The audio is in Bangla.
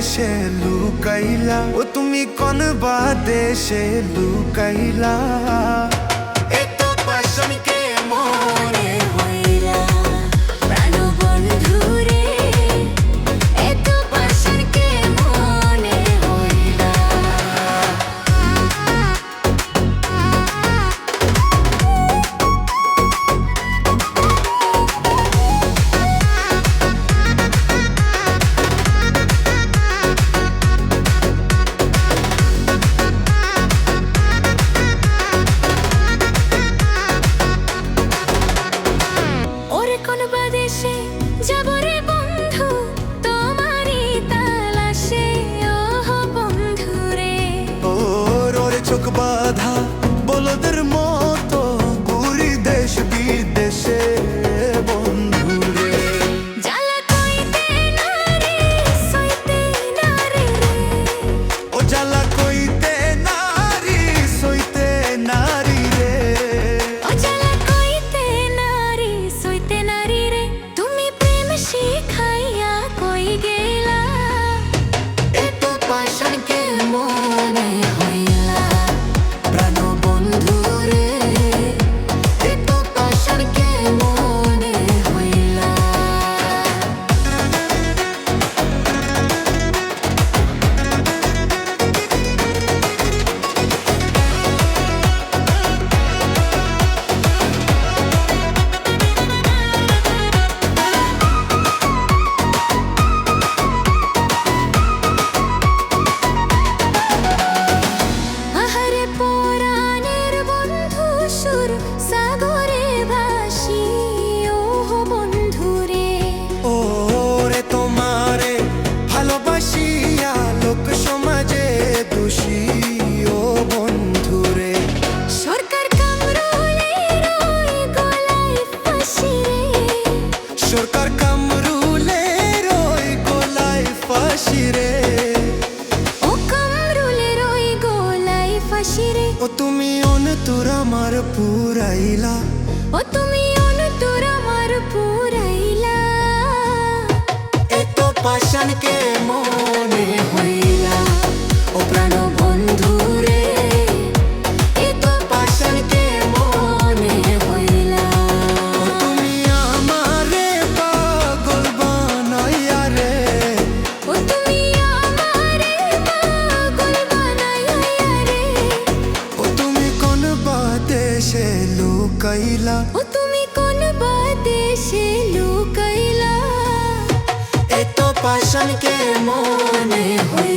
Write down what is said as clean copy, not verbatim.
দেশে লুকাইলা, ও তুমি কোন বা দেশে লুকাইলা। এত পাশন কে মনে হইলা প্রাণ বন্ধু রে, এত পাশন কে মনে হইলা। ওরে কোন বাদেশে যাব রে বন্ধু, তোমারই তালাশে ওহ বন্ধু রে। ওরে চোখ বাঁধা বলদের মতো ঘুরি দেশ বিদেশে বন্ধু রে। জ্বালা কইতে না রে, সইতে না রে রে। ও জ্বালা কইতে নারী সইতে নারী রে। ও জ্বালা কইতে না রে, সইতে না রে রে। তুমি প্রেম শিখাইয়া কই গেলা, এত পাশন কে মনে হইলা। প্রাণ বন্ধু রে, এত পাশন কে মনে হইলা। আহারে পরাণের বন্ধু সুর সাগরে ভাসি ওহ বন্ধু রে। ওরে তোমারে ভালোবাসিয়া লোক সমাজে দোষী ও বন্ধু রে। সরকার কামরুলের ওই গলায় ফাঁসি রে। সরকার কামরুলের ওই গলায় ফাঁসি রে। ও কামরুলের ওই গলায় ফাঁসি রে। ও তুমি অন্তর আমার পুরাইলা, ও তুমি অন্তর আমার পুরাইলা। এত পাশান কে মনে হইলা ও প্রাণ বন্ধু রে, এত পাশন কে মনে হইলা। ও তুমি আমারে পাগল বানাইয়া রে। ও তুমি আমারে পাগল বানাইয়া রে। ও তুমি কোন বা দেশে লুকাইলা, ও তুমি কোন বাদেশে লুকাইলা। এত পাশান কে মনে হইলা।